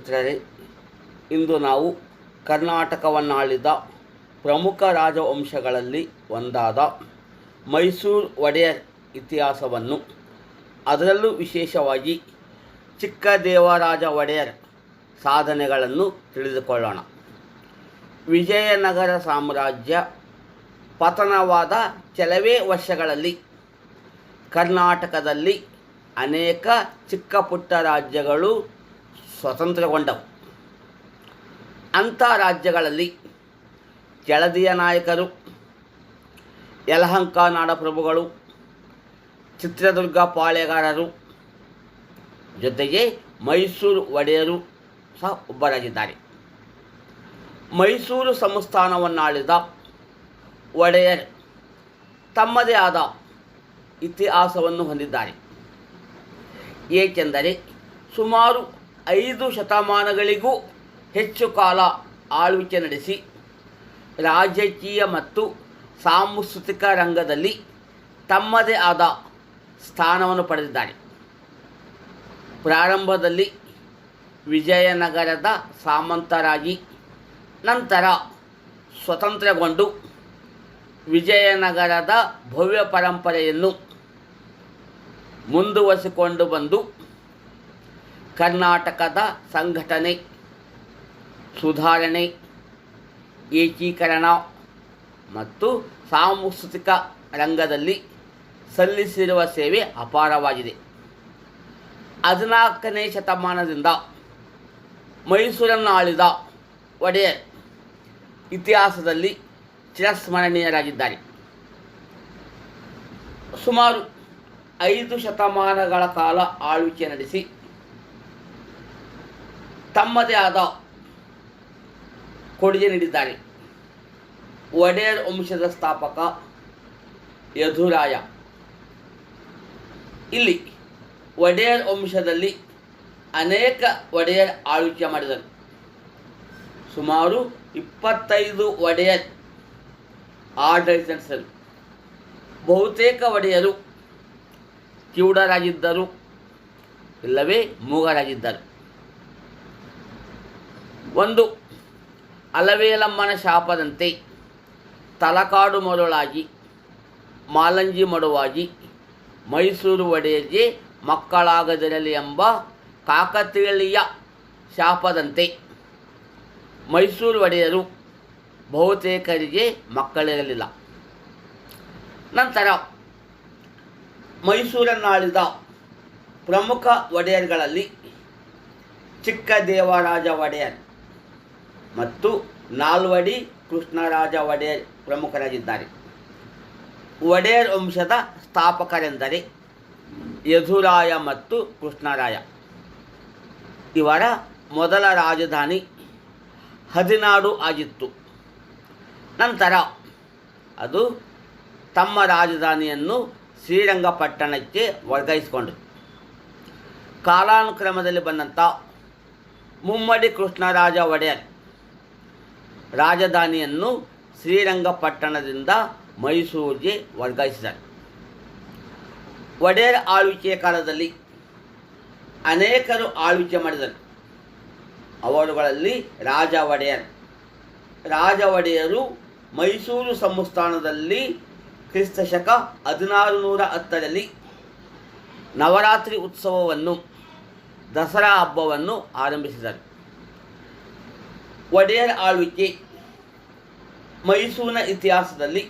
ಮಿತ್ರರೇ, ಇಂದು ನಾವು ಕರ್ನಾಟಕವನ್ನಾಳಿದ ಪ್ರಮುಖ ರಾಜವಂಶಗಳಲ್ಲಿ ಒಂದಾದ ಮೈಸೂರು ಒಡೆಯರ್ ಇತಿಹಾಸವನ್ನು, ಅದರಲ್ಲೂ ವಿಶೇಷವಾಗಿ ಚಿಕ್ಕದೇವರಾಜ ಒಡೆಯರ್ ಸಾಧನೆಗಳನ್ನು ತಿಳಿದುಕೊಳ್ಳೋಣ. ವಿಜಯನಗರ ಸಾಮ್ರಾಜ್ಯ ಪತನವಾದ ಕೆಲವೇ ವರ್ಷಗಳಲ್ಲಿ ಕರ್ನಾಟಕದಲ್ಲಿ ಅನೇಕ ಚಿಕ್ಕ ಪುಟ್ಟ ರಾಜ್ಯಗಳು ಸ್ವತಂತ್ರಗೊಂಡವು. ಅಂಥ ರಾಜ್ಯಗಳಲ್ಲಿ ಕೆಳದಿಯ ನಾಯಕರು, ಯಲಹಂಕ ನಾಡಪ್ರಭುಗಳು, ಚಿತ್ರದುರ್ಗ ಪಾಳೆಗಾರರು, ಜೊತೆಗೆ ಮೈಸೂರು ಒಡೆಯರು ಸಹ ಒಬ್ಬರಾಗಿದ್ದಾರೆ. ಮೈಸೂರು ಸಂಸ್ಥಾನವನ್ನಾಳಿದ ಒಡೆಯರ್ ತಮ್ಮದೇ ಆದ ಇತಿಹಾಸವನ್ನು ಹೊಂದಿದ್ದಾರೆ. ಏಕೆಂದರೆ ಸುಮಾರು 5 ಶತಮಾನಗಳಿಗೂ ಹೆಚ್ಚು ಕಾಲ ಆಳ್ವಿಕೆ ನಡೆಸಿ ರಾಜಕೀಯ ಮತ್ತು ಸಾಂಸ್ಕೃತಿಕ ರಂಗದಲ್ಲಿ ತಮ್ಮದೇ ಆದ ಸ್ಥಾನವನ್ನು ಪಡೆದಿದ್ದಾರೆ. ಪ್ರಾರಂಭದಲ್ಲಿ ವಿಜಯನಗರದ ಸಾಮಂತರಾಗಿ, ನಂತರ ಸ್ವತಂತ್ರಗೊಂಡು ವಿಜಯನಗರದ ಭವ್ಯ ಪರಂಪರೆಯನ್ನು ಮುಂದುವರಿಸಿಕೊಂಡು ಬಂದು ಕರ್ನಾಟಕದ ಸಂಘಟನೆ, ಸುಧಾರಣೆ, ಏಕೀಕರಣ ಮತ್ತು ಸಾಂಸ್ಕೃತಿಕ ರಂಗದಲ್ಲಿ ಸಲ್ಲಿಸಿರುವ ಸೇವೆ ಅಪಾರವಾಗಿದೆ. 14ನೇ ಶತಮಾನದಿಂದ ಮೈಸೂರನ್ನು ಆಳಿದ ಒಡೆಯರ್ ಇತಿಹಾಸದಲ್ಲಿ ಚಿರಸ್ಮರಣೀಯರಾಗಿದ್ದಾರೆ. ಸುಮಾರು 5 ಶತಮಾನಗಳ ಕಾಲ ಆಳ್ವಿಕೆ ನಡೆಸಿ ತಮ್ಮದೇ ಆದ ಕೊಡುಗೆ ನೀಡಿದ್ದಾರೆ. ಒಡೆಯರ್ ವಂಶದ ಸ್ಥಾಪಕ ಯದುರಾಯ. ಇಲ್ಲಿ ಒಡೆಯರ್ ವಂಶದಲ್ಲಿ ಅನೇಕ ಒಡೆಯರ್ ಆಳ್ವಿಕೆ ಮಾಡಿದರು. ಸುಮಾರು 25 ಒಡೆಯರ್ ಆಡಳಿತ ನಡೆಸಿದರು. ಬಹುತೇಕ ಒಡೆಯರು ಕಿವುಡರಾಗಿದ್ದರು, ಇಲ್ಲವೇ ಮೂಗರಾಗಿದ್ದರು. ಒಂದು ಅಲವೇಲಮ್ಮನ ಶಾಪದಂತೆ ತಲಕಾಡು ಮರುಳಾಗಿ, ಮಾಲಂಜಿ ಮಡುವಾಗಿ ಮೈಸೂರು ಒಡೆಯರಿಗೆ ಮಕ್ಕಳಾಗದಿರಲಿ ಎಂಬ ಕಾಕತೀಳಿಯ ಶಾಪದಂತೆ ಮೈಸೂರು ಒಡೆಯರು ಬಹುತೇಕರಿಗೆ ಮಕ್ಕಳಿರಲಿಲ್ಲ. ನಂತರ ಮೈಸೂರನ್ನಾಳಿದ ಪ್ರಮುಖ ಒಡೆಯರ್ಗಳಲ್ಲಿ ಚಿಕ್ಕದೇವರಾಜ ಒಡೆಯರ್ ಮತ್ತು ನಾಲ್ವಡಿ ಕೃಷ್ಣರಾಜ ಒಡೆಯರ್ ಪ್ರಮುಖರಾಗಿದ್ದಾರೆ. ಒಡೆಯರ್ ವಂಶದ ಸ್ಥಾಪಕರೆಂದರೆ ಯದುರಾಯ ಮತ್ತು ಕೃಷ್ಣರಾಯ. ಇವರ ಮೊದಲ ರಾಜಧಾನಿ ಹದಿನಾಡು ಆಗಿತ್ತು. ನಂತರ ಅದು ತಮ್ಮ ರಾಜಧಾನಿಯನ್ನು ಶ್ರೀರಂಗಪಟ್ಟಣಕ್ಕೆ ವರ್ಗಾಯಿಸಿಕೊಂಡರು. ಕಾಲಾನುಕ್ರಮದಲ್ಲಿ ಬಂದಂಥ ಮುಮ್ಮಡಿ ಕೃಷ್ಣರಾಜ ಒಡೆಯರ್ ರಾಜಧಾನಿಯನ್ನು ಶ್ರೀರಂಗಪಟ್ಟಣದಿಂದ ಮೈಸೂರಿಗೆ ವರ್ಗಾಯಿಸಿದರು. ಒಡೆಯರ್ ಆಳ್ವಿಕೆಯ ಕಾಲದಲ್ಲಿ ಅನೇಕರು ಆಳ್ವಿಕೆ ಮಾಡಿದರು. ಅವರುಗಳಲ್ಲಿ ರಾಜ ಒಡೆಯರು ಮೈಸೂರು ಸಂಸ್ಥಾನದಲ್ಲಿ ಕ್ರಿಸ್ತಶಕ 1610ರಲ್ಲಿ ನವರಾತ್ರಿ ಉತ್ಸವವನ್ನು, ದಸರಾ ಹಬ್ಬವನ್ನು ಆರಂಭಿಸಿದರು. ಒಡೆಯರ್ ಆಳ್ವಿಕೆ ಮೈಸೂರಿನ ಇತಿಹಾಸದಲ್ಲಿ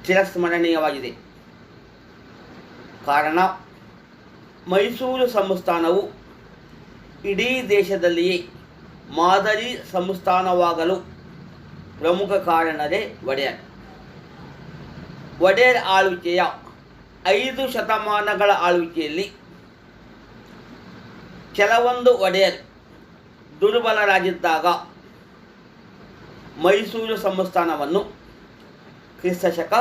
ಚಿರಸ್ಮರಣೀಯವಾಗಿದೆ. ಕಾರಣ, ಮೈಸೂರು ಸಂಸ್ಥಾನವು ಇಡೀ ದೇಶದಲ್ಲಿಯೇ ಮಾದರಿ ಸಂಸ್ಥಾನವಾಗಲು ಪ್ರಮುಖ ಕಾರಣರೇ ಒಡೆಯರ್. ಒಡೆಯರ್ ಆಳ್ವಿಕೆಯ 5 ಶತಮಾನಗಳ ಆಳ್ವಿಕೆಯಲ್ಲಿ ಕೆಲವೊಂದು ಒಡೆಯರ್ ದುರ್ಬಲರಾಗಿದ್ದಾಗ ಮೈಸೂರು ಸಂಸ್ಥಾನವನ್ನು ಕ್ರಿಸ್ತಶಕ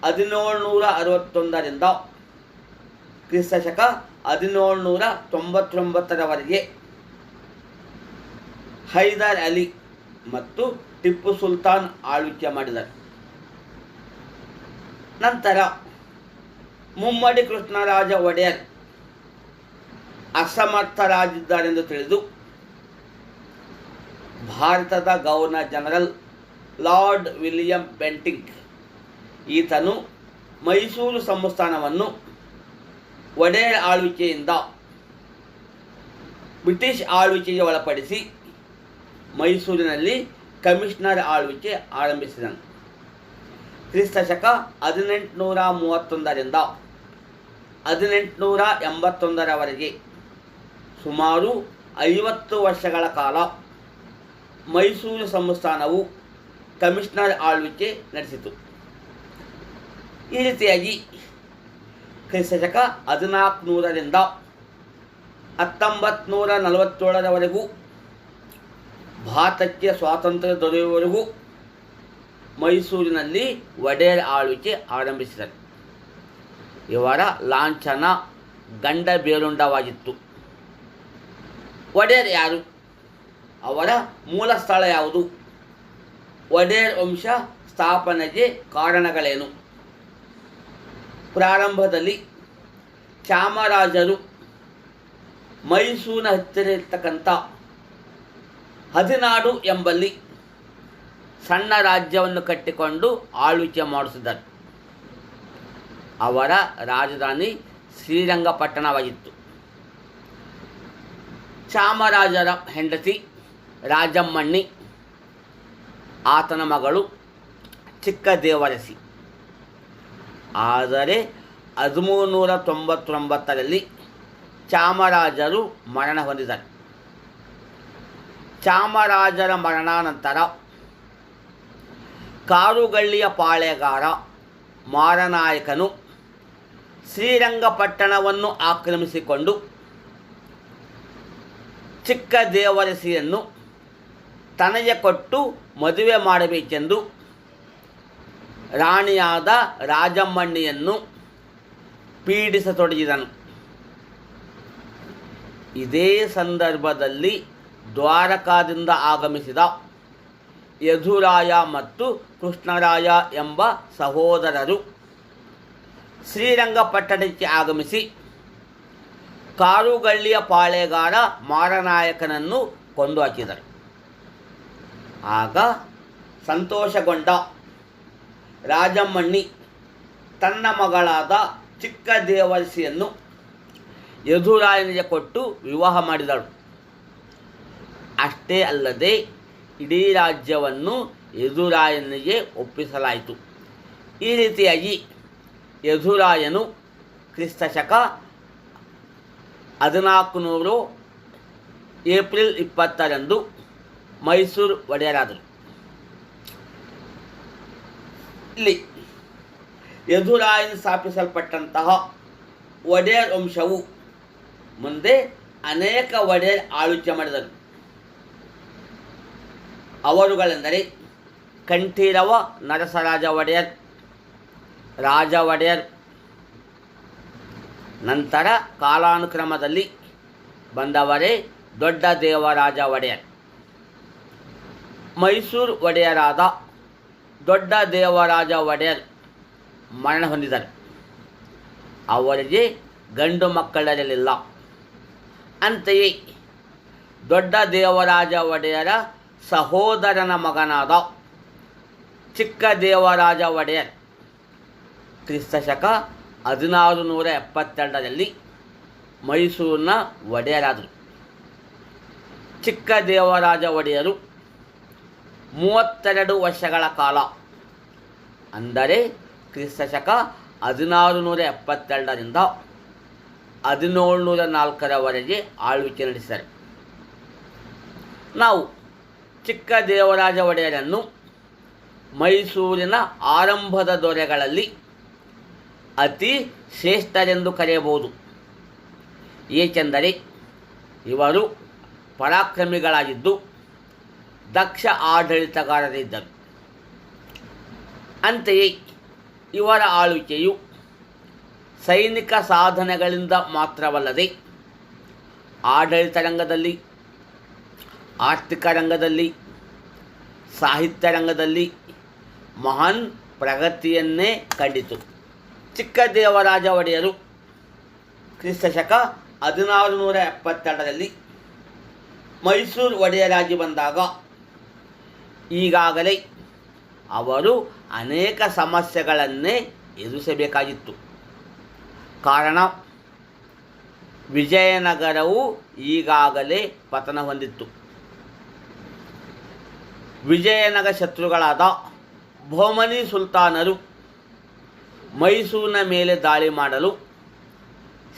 1761ರಿಂದ ಕ್ರಿಸ್ತಶಕ 1799ರವರೆಗೆ ಹೈದರ್ ಅಲಿ ಮತ್ತು ಟಿಪ್ಪು ಸುಲ್ತಾನ್ ಆಳ್ವಿಕೆ ಮಾಡಿದರು. ನಂತರ ಮುಮ್ಮಡಿ ಕೃಷ್ಣರಾಜ ಒಡೆಯರ್ ಅಸಮರ್ಥರಾಗಿದ್ದಾರೆಂದು ತಿಳಿದು ಭಾರತದ governor general lord William Bentinck ಈತನು ಮೈಸೂರು ಸಂಸ್ಥಾನವನ್ನು ಒಡೆಯರ್ ಆಳ್ವಿಕೆಯಿಂದ ಬ್ರಿಟಿಷ್ ಆಳ್ವಿಕೆಗೆ ಒಳಪಡಿಸಿ ಮೈಸೂರಿನಲ್ಲಿ ಕಮಿಷನರ್ ಆಳ್ವಿಕೆ ಆರಂಭಿಸಿದನು. ಕ್ರಿಸ್ತಶಕ 1831ರಿಂದ 1881ರವರೆಗೆ ಸುಮಾರು 50 ವರ್ಷಗಳ ಕಾಲ ಮೈಸೂರು ಸಂಸ್ಥಾನವು ಕಮಿಷನರ್ ಆಳ್ವಿಕೆ ನಡೆಸಿತು. ಈ ರೀತಿಯಾಗಿ ಕ್ರಿಸ್ತಶಕ 1400ರಿಂದ 1947ರವರೆಗೂ ಭಾರತಕ್ಕೆ ಸ್ವಾತಂತ್ರ್ಯ ದೊರೆಯುವವರೆಗೂ ಮೈಸೂರಿನಲ್ಲಿ ಒಡೆಯರ್ ಆಳ್ವಿಕೆ ಆರಂಭಿಸಿದರು. ಇವರ ಲಾಂಛನ ಗಂಡ ಬೇರುಂಡವಾಗಿತ್ತು. ಒಡೆಯರ್ ಯಾರು? ಅವರ ಮೂಲ ಸ್ಥಳ ಯಾವುದು? ಒಡೆಯರ್ ವಂಶ ಸ್ಥಾಪನೆಗೆ ಕಾರಣಗಳೇನು? ಪ್ರಾರಂಭದಲ್ಲಿ ಚಾಮರಾಜರು ಮೈಸೂರಿನ ಹತ್ತಿರ ಇರ್ತಕ್ಕಂಥ ಹದಿನಾಡು ಎಂಬಲ್ಲಿ ಸಣ್ಣ ರಾಜ್ಯವನ್ನು ಕಟ್ಟಿಕೊಂಡು ಆಳ್ವಿಕೆ ಮಾಡಿಸಿದರು. ಅವರ ರಾಜಧಾನಿ ಶ್ರೀರಂಗಪಟ್ಟಣವಾಗಿತ್ತು. ಚಾಮರಾಜರ ಹೆಂಡತಿ ರಾಜಮ್ಮಣ್ಣಿ, ಆತನ ಮಗಳು ಚಿಕ್ಕದೇವರಸಿ. ಆದರೆ 1399ರಲ್ಲಿ ಚಾಮರಾಜರು ಮರಣ ಹೊಂದಿದರು. ಚಾಮರಾಜರ ಮರಣಾನಂತರ ಕಾರುಗಳ್ಳಿಯ ಪಾಳೆಗಾರ ಮಾರನಾಯಕನು ಶ್ರೀರಂಗಪಟ್ಟಣವನ್ನು ಆಕ್ರಮಿಸಿಕೊಂಡು ಚಿಕ್ಕದೇವರಸಿಯನ್ನು ತನಗೆ ಕೊಟ್ಟು ಮದುವೆ ಮಾಡಬೇಕೆಂದು ರಾಣಿಯಾದ ರಾಜಮ್ಮಣ್ಣಿಯನ್ನು ಪೀಡಿಸತೊಡಗಿದನು. ಇದೇ ಸಂದರ್ಭದಲ್ಲಿ ದ್ವಾರಕಾದಿಂದ ಆಗಮಿಸಿದ ಯದುರಾಯ ಮತ್ತು ಕೃಷ್ಣರಾಯ ಎಂಬ ಸಹೋದರರು ಶ್ರೀರಂಗಪಟ್ಟಣಕ್ಕೆ ಆಗಮಿಸಿ ಕಾರುಗಳ್ಳಿಯ ಪಾಳೆಗಾರ ಮಾರನಾಯಕನನ್ನು ಕೊಂದು ಹಾಕಿದರು. ಆಗ ಸಂತೋಷಗೊಂಡ ರಾಜಮ್ಮಣ್ಣಿ ತನ್ನ ಮಗಳಾದ ಚಿಕ್ಕದೇವರಸಿಯನ್ನು ಯದುರಾಯನಿಗೆ ಕೊಟ್ಟು ವಿವಾಹ ಮಾಡಿದಳು. ಅಷ್ಟೇ ಅಲ್ಲದೆ ಇಡೀ ರಾಜ್ಯವನ್ನು ಯದುರಾಯನಿಗೆ ಒಪ್ಪಿಸಲಾಯಿತು. ಈ ರೀತಿಯಾಗಿ ಯದುರಾಯನು ಕ್ರಿಸ್ತಶಕ 1400 ಏಪ್ರಿಲ್ 20ರಂದು ಮೈಸೂರು ಒಡೆಯರಾದರು. ಇಲ್ಲಿ ಯದುರಾಯನು ಸ್ಥಾಪಿಸಲ್ಪಟ್ಟಂತಹ ಒಡೆಯರ್ ವಂಶವು ಮುಂದೆ ಅನೇಕ ಒಡೆಯರ್ ಆಳ್ವಿಕೆ ಮಾಡಿದರು. ಅವರುಗಳೆಂದರೆ ಕಂಠೀರವ ನರಸರಾಜ ಒಡೆಯರ್, ರಾಜ ಒಡೆಯರ್. ನಂತರ ಕಾಲಾನುಕ್ರಮದಲ್ಲಿ ಬಂದವರೇ ದೊಡ್ಡ ದೇವರಾಜ ಒಡೆಯರ್. ಮೈಸೂರು ಒಡೆಯರಾದ ದೊಡ್ಡ ದೇವರಾಜ ಒಡೆಯರ್ ಮರಣ ಹೊಂದಿದರು. ಅವರಿಗೆ ಗಂಡು ಮಕ್ಕಳಿರಲಿಲ್ಲ. ಅಂತೆಯೇ ದೊಡ್ಡ ದೇವರಾಜ ಒಡೆಯರ ಸಹೋದರನ ಮಗನಾದ ಚಿಕ್ಕ ದೇವರಾಜ ಒಡೆಯರ್ ಕ್ರಿಸ್ತಶಕ 1672ರಲ್ಲಿ ಮೈಸೂರಿನ ಒಡೆಯರಾದರು. ಚಿಕ್ಕ ದೇವರಾಜ ಒಡೆಯರು 32 ವರ್ಷಗಳ ಕಾಲ, ಅಂದರೆ ಕ್ರಿಸ್ತಶಕ 1672ರಿಂದ 1704ರವರೆಗೆ ಆಳ್ವಿಕೆ ನಡೆಸಿದರು. ನಾವು ಚಿಕ್ಕ ದೇವರಾಜ ಒಡೆಯರನ್ನು ಮೈಸೂರಿನ ಆರಂಭದ ದೊರೆಗಳಲ್ಲಿ ಅತಿ ಶ್ರೇಷ್ಠರೆಂದು ಕರೆಯಬಹುದು. ಏಕೆಂದರೆ ಇವರು ಪರಾಕ್ರಮಿಗಳಾಗಿದ್ದು ದಕ್ಷ ಆಡಳಿತಗಾರರಿದ್ದರು. ಅಂತೆಯೇ ಇವರ ಆಳ್ವಿಕೆಯು ಸೈನಿಕ ಸಾಧನೆಗಳಿಂದ ಮಾತ್ರವಲ್ಲದೆ ಆಡಳಿತ ರಂಗದಲ್ಲಿ, ಆರ್ಥಿಕ ರಂಗದಲ್ಲಿ, ಸಾಹಿತ್ಯ ರಂಗದಲ್ಲಿ ಮಹಾನ್ ಪ್ರಗತಿಯನ್ನೇ ಕಂಡಿತು. ಚಿಕ್ಕ ದೇವರಾಜ ಒಡೆಯರು ಕ್ರಿಸ್ತಶಕ 1672ರಲ್ಲಿ ಮೈಸೂರು ಒಡೆಯರಾಗಿ ಬಂದಾಗ ಈಗಾಗಲೇ ಅವರು ಅನೇಕ ಸಮಸ್ಯೆಗಳನ್ನೇ ಎದುರಿಸಬೇಕಾಗಿತ್ತು. ಕಾರಣ, ವಿಜಯನಗರವು ಈಗಾಗಲೇ ಪತನ ಹೊಂದಿತ್ತು. ವಿಜಯನಗರ ಶತ್ರುಗಳಾದ ಬಹುಮನಿ ಸುಲ್ತಾನರು ಮೈಸೂರಿನ ಮೇಲೆ ದಾಳಿ ಮಾಡಲು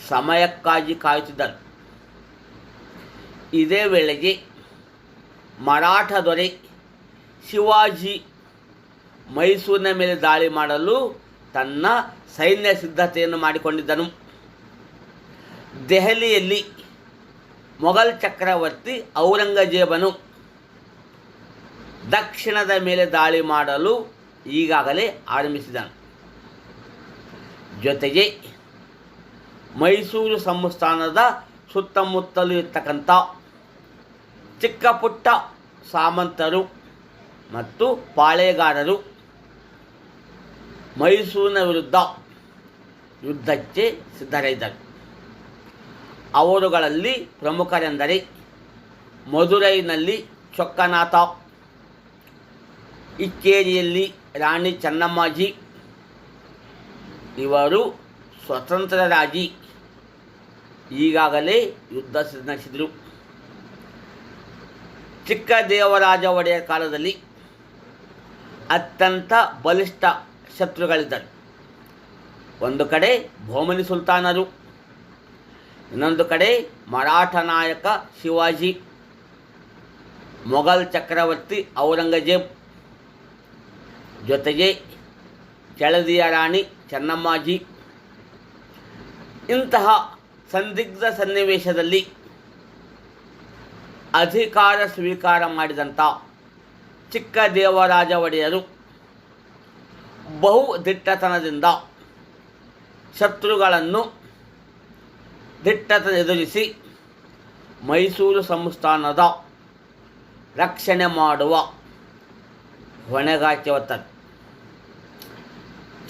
ಸಮಯಕ್ಕಾಗಿ ಕಾಯುತ್ತಿದ್ದರು. ಇದೇ ವೇಳೆಗೆ ಮರಾಠ ದೊರೆ ಶಿವಾಜಿ ಮೈಸೂರಿನ ಮೇಲೆ ದಾಳಿ ಮಾಡಲು ತನ್ನ ಸೈನ್ಯ ಸಿದ್ಧತೆಯನ್ನು ಮಾಡಿಕೊಂಡಿದ್ದನು. ದೆಹಲಿಯಲ್ಲಿ ಮೊಘಲ್ ಚಕ್ರವರ್ತಿ ಔರಂಗಜೇಬನು ದಕ್ಷಿಣದ ಮೇಲೆ ದಾಳಿ ಮಾಡಲು ಈಗಾಗಲೇ ಆರಂಭಿಸಿದನು. ಜೊತೆಗೆ ಮೈಸೂರು ಸಂಸ್ಥಾನದ ಸುತ್ತಮುತ್ತಲೂ ಇರ್ತಕ್ಕಂಥ ಚಿಕ್ಕ ಪುಟ್ಟ ಸಾಮಂತರು ಮತ್ತು ಪಾಳೆಗಾರರು ಮೈಸೂರಿನ ವಿರುದ್ಧ ಯುದ್ಧಕ್ಕೆ ಸಿದ್ಧರಿದ್ದರು. ಅವರುಗಳಲ್ಲಿ ಪ್ರಮುಖರೆಂದರೆ ಮದುರೈನಲ್ಲಿ ಚೊಕ್ಕನಾಥ, ಇಕ್ಕೇರಿಯಲ್ಲಿ ರಾಣಿ ಚೆನ್ನಮ್ಮಾಜಿ. ಇವರು ಸ್ವತಂತ್ರರಾಗಿ ಈಗಾಗಲೇ ಯುದ್ಧ ನಡೆಸಿದರು. ಚಿಕ್ಕದೇವರಾಜ ಒಡೆಯರ ಕಾಲದಲ್ಲಿ ಅತ್ಯಂತ ಬಲಿಷ್ಠ ಶತ್ರುಗಳಿದ್ದರು. ಒಂದು ಕಡೆ ಬಹುಮನಿ ಸುಲ್ತಾನರು, ಇನ್ನೊಂದು ಕಡೆ ಮರಾಠ ನಾಯಕ ಶಿವಾಜಿ, ಮೊಘಲ್ ಚಕ್ರವರ್ತಿ ಔರಂಗಜೇಬ್, ಜೊತೆಗೆ ಕೆಳದಿಯ ರಾಣಿ ಚೆನ್ನಮ್ಮಾಜಿ. ಇಂತಹ ಸಂದಿಗ್ಧ ಸನ್ನಿವೇಶದಲ್ಲಿ ಅಧಿಕಾರ ಸ್ವೀಕಾರ ಮಾಡಿದಂಥ ಚಿಕ್ಕದೇವರಾಜ ಒಡೆಯರು ಬಹು ದಿಟ್ಟತನದಿಂದ ಶತ್ರುಗಳನ್ನು ದಿಟ್ಟತನ ಎದುರಿಸಿ ಮೈಸೂರು ಸಂಸ್ಥಾನದ ರಕ್ಷಣೆ ಮಾಡುವ ಹೊಣೆಗಾರಿಕೆ ಹೊತ್ತರು.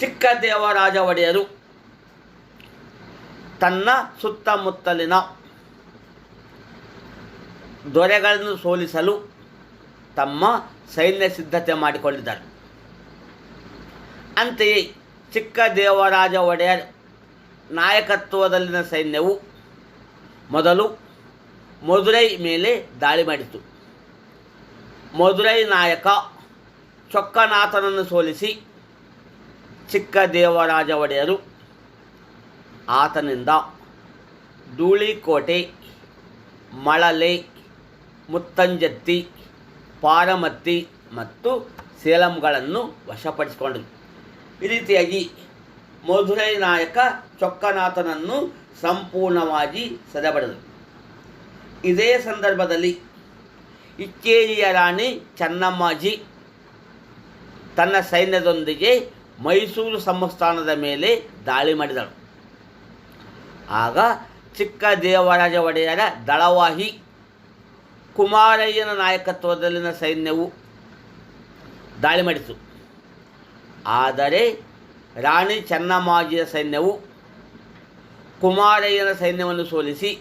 ಚಿಕ್ಕದೇವರಾಜ ಒಡೆಯರು ತನ್ನ ಸುತ್ತಮುತ್ತಲಿನ ದೊರೆಗಳನ್ನು ಸೋಲಿಸಲು ತಮ್ಮ ಸೈನ್ಯ ಸಿದ್ಧತೆ ಮಾಡಿಕೊಂಡಿದ್ದರು. ಅಂತೆಯೇ ಚಿಕ್ಕದೇವರಾಜ ಒಡೆಯರ್ ನಾಯಕತ್ವದಲ್ಲಿನ ಸೈನ್ಯವು ಮೊದಲು ಮದುರೈ ಮೇಲೆ ದಾಳಿ ಮಾಡಿತು. ಮದುರೈ ನಾಯಕ ಚೊಕ್ಕನಾಥನನ್ನು ಸೋಲಿಸಿ ಚಿಕ್ಕದೇವರಾಜ ಒಡೆಯರು ಆತನಿಂದ ಧೂಳಿಕೋಟೆ, ಮಳಲೆ, ಮುತ್ತಂಜತ್ತಿ, ಪಾರಮತ್ತಿ ಮತ್ತು ಸೇಲಂಗಳನ್ನು ವಶಪಡಿಸಿಕೊಂಡರು. ಈ ರೀತಿಯಾಗಿ ಮಧುರೈ ನಾಯಕ ಚೊಕ್ಕನಾಥನನ್ನು ಸಂಪೂರ್ಣವಾಗಿ ಸದೆಬಡಿದರು. ಇದೇ ಸಂದರ್ಭದಲ್ಲಿ ಇಕ್ಕೇರಿಯ ರಾಣಿ ಚೆನ್ನಮ್ಮಾಜಿ ತನ್ನ ಸೈನ್ಯದೊಂದಿಗೆ ಮೈಸೂರು ಸಂಸ್ಥಾನದ ಮೇಲೆ ದಾಳಿ ಮಾಡಿದಳು. ಆಗ ಚಿಕ್ಕದೇವರಾಜ ಒಡೆಯರ ದಳವಾಹಿ ಕುಮಾರಯ್ಯನ ನಾಯಕತ್ವದಲ್ಲಿನ ಸೈನ್ಯವು ದಾಳಿ ಮಾಡಿತು. ಆದರೆ ರಾಣಿ ಚೆನ್ನಮ್ಮಾಜಿಯ ಸೈನ್ಯವು ಕುಮಾರಯ್ಯನ ಸೈನ್ಯವನ್ನು ಸೋಲಿಸಿ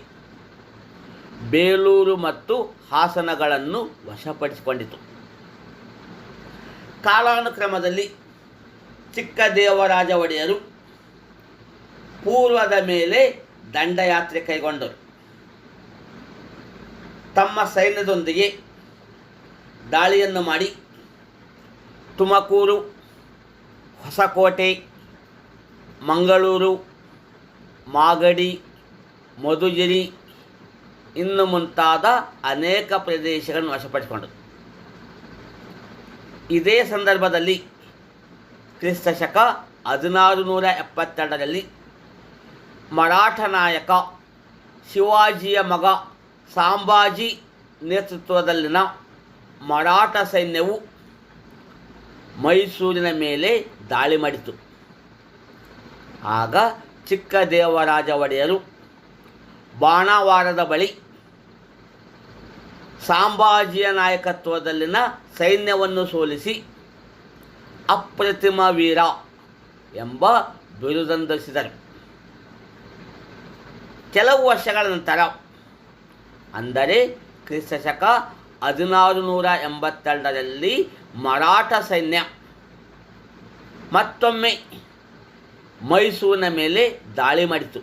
ಬೇಲೂರು ಮತ್ತು ಹಾಸನಗಳನ್ನು ವಶಪಡಿಸಿಕೊಂಡಿತು. ಕಾಲಾನುಕ್ರಮದಲ್ಲಿ ಚಿಕ್ಕದೇವರಾಜ ಒಡೆಯರು ಪೂರ್ವದ ಮೇಲೆ ದಂಡಯಾತ್ರೆ ಕೈಗೊಂಡರು. ತಮ್ಮ ಸೈನ್ಯದೊಂದಿಗೆ ದಾಳಿಯನ್ನು ಮಾಡಿ ತುಮಕೂರು, ಹೊಸಕೋಟೆ, ಮಂಗಳೂರು, ಮಾಗಡಿ, ಮಧುಗಿರಿ ಇನ್ನು ಮುಂತಾದ ಅನೇಕ ಪ್ರದೇಶಗಳನ್ನು ವಶಪಡಿಸಿಕೊಂಡರು. ಇದೇ ಸಂದರ್ಭದಲ್ಲಿ ಕ್ರಿಸ್ತಶಕ 1672ರಲ್ಲಿ ಮರಾಠ ನಾಯಕ ಶಿವಾಜಿಯ ಮಗ ಸಂಭಾಜಿ ನೇತೃತ್ವದಲ್ಲಿನ ಮರಾಠ ಸೈನ್ಯವು ಮೈಸೂರಿನ ಮೇಲೆ ದಾಳಿ ಮಾಡಿತು. ಆಗ ಚಿಕ್ಕದೇವರಾಜ ಒಡೆಯರು ಬಾಣಾವಾರದ ಬಳಿ ಸಂಭಾಜಿಯ ನಾಯಕತ್ವದಲ್ಲಿನ ಸೈನ್ಯವನ್ನು ಸೋಲಿಸಿ ಅಪ್ರತಿಮ ವೀರ ಎಂಬ ಬಿರುದಂದಿಸಿದರು. ಕೆಲವು ವರ್ಷಗಳ ನಂತರ, ಅಂದರೆ ಕ್ರಿಸ್ತಶಕ 1682ರಲ್ಲಿ ಮರಾಠ ಸೈನ್ಯ ಮತ್ತೊಮ್ಮೆ ಮೈಸೂರಿನ ಮೇಲೆ ದಾಳಿ ಮಾಡಿತು.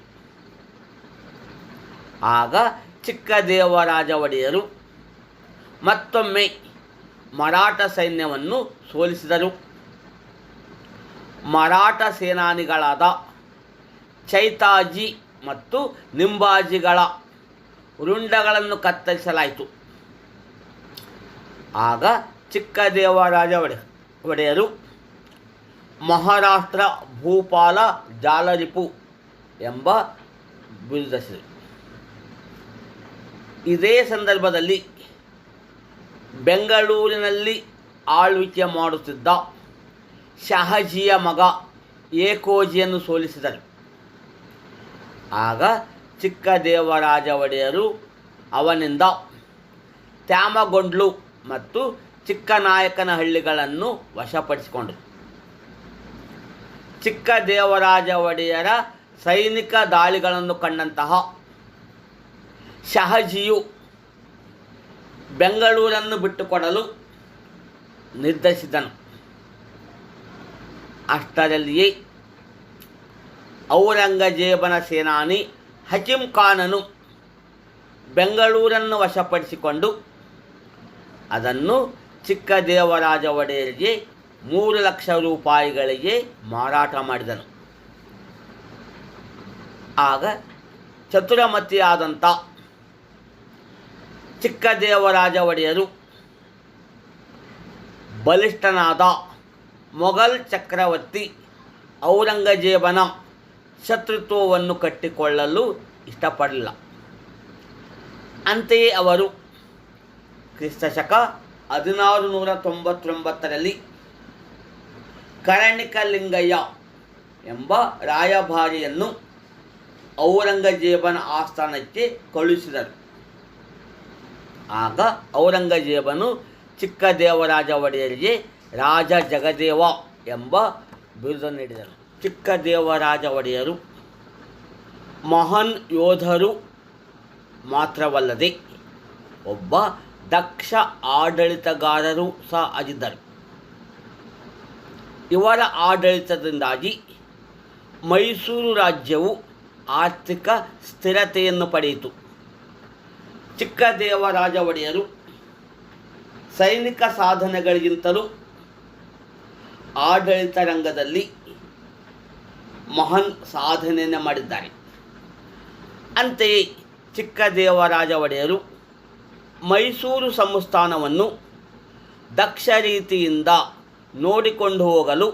ಆಗ ಚಿಕ್ಕದೇವರಾಜ ಒಡೆಯರು ಮತ್ತೊಮ್ಮೆ ಮರಾಠ ಸೈನ್ಯವನ್ನು ಸೋಲಿಸಿದರು. ಮರಾಠ ಸೇನಾನಿಗಳಾದ ಚೈತಾಜಿ ಮತ್ತು ನಿಂಬಾಜಿಗಳ ರುಂಡಗಳನ್ನು ಕತ್ತರಿಸಲಾಯಿತು. ಆಗ ಚಿಕ್ಕದೇವರಾಜ ಒಡೆಯರು ಮಹಾರಾಷ್ಟ್ರ ಭೂಪಾಲ ಜಾಲರಿಪು ಎಂಬ ಬಿರುದಿಸಿದರು. ಇದೇ ಸಂದರ್ಭದಲ್ಲಿ ಬೆಂಗಳೂರಿನಲ್ಲಿ ಆಳ್ವಿಕೆ ಮಾಡುತ್ತಿದ್ದ ಶಹಾಜಿಯ ಮಗ ಏಕೋಜಿಯನ್ನು ಸೋಲಿಸಿದರು. ಆಗ ಚಿಕ್ಕದೇವರಾಜ ಒಡೆಯರು ಅವನಿಂದ ತ್ಯಾಮಗೊಂಡ್ಲು ಮತ್ತು ಚಿಕ್ಕನಾಯಕನಹಳ್ಳಿಗಳನ್ನು ವಶಪಡಿಸಿಕೊಂಡರು. ಚಿಕ್ಕದೇವರಾಜ ಒಡೆಯರ ಸೈನಿಕ ದಾಳಿಗಳನ್ನು ಕಂಡಂತಹ ಶಹಾಜಿಯು ಬೆಂಗಳೂರನ್ನು ಬಿಟ್ಟುಕೊಡಲು ನಿರ್ಧರಿಸಿದನು. ಅಷ್ಟರಲ್ಲಿಯೇ ಔರಂಗಜೇಬನ ಸೇನಾನಿ ಹಕೀಂ ಖಾನನು ಬೆಂಗಳೂರನ್ನು ವಶಪಡಿಸಿಕೊಂಡು ಅದನ್ನು ಚಿಕ್ಕದೇವರಾಜ ಒಡೆಯರಿಗೆ 3 ಲಕ್ಷ ರೂಪಾಯಿಗಳಿಗೆ ಮಾರಾಟ ಮಾಡಿದನು. ಆಗ ಚತುರಮತಿಯಾದಂಥ ಚಿಕ್ಕದೇವರಾಜ ಒಡೆಯರು ಬಲಿಷ್ಠನಾದ ಮೊಘಲ್ ಚಕ್ರವರ್ತಿ ಔರಂಗಜೇಬನ ಶತ್ರುತ್ವವನ್ನು ಕಟ್ಟಿಕೊಳ್ಳಲು ಇಷ್ಟಪಡಲಿಲ್ಲ. ಅಂತೆಯೇ ಅವರು ಕ್ರಿಸ್ತಶಕ 1699ರಲ್ಲಿ ಕರಣಿಕಲಿಂಗಯ್ಯ ಎಂಬ ರಾಯಭಾರಿಯನ್ನು ಔರಂಗಜೇಬನ ಆಸ್ಥಾನಕ್ಕೆ ಕಳುಹಿಸಿದರು. ಆಗ ಔರಂಗಜೇಬನು ಚಿಕ್ಕದೇವರಾಜ ಒಡೆಯರಿಗೆ ರಾಜ ಜಗದೇವ ಎಂಬ ಬಿರುದು ನೀಡಿದನು. ಚಿಕ್ಕದೇವರಾಜ ಒಡೆಯರು ಮಹಾನ್ ಯೋಧರು ಮಾತ್ರವಲ್ಲದೆ ಒಬ್ಬ ದಕ್ಷ ಆಡಳಿತಗಾರರು ಸಹ ಆಗಿದ್ದರು. ಇವರ ಆಡಳಿತದಿಂದಾಗಿ ಮೈಸೂರು ರಾಜ್ಯವು ಆರ್ಥಿಕ ಸ್ಥಿರತೆಯನ್ನು ಪಡೆಯಿತು. ಚಿಕ್ಕದೇವರಾಜ ಒಡೆಯರು ಸೈನಿಕ ಸಾಧನೆಗಳಿಗಿಂತಲೂ ಆಡಳಿತ ರಂಗದಲ್ಲಿ ಮಹಾನ್ ಸಾಧನೆಯನ್ನು ಮಾಡಿದ್ದಾರೆ. ಅಂತೆಯೇ ಚಿಕ್ಕದೇವರಾಜ ಒಡೆಯರು ಮೈಸೂರು ಸಂಸ್ಥಾನವನ್ನು ದಕ್ಷ ರೀತಿಯಿಂದ ನೋಡಿಕೊಂಡು ಹೋಗಲು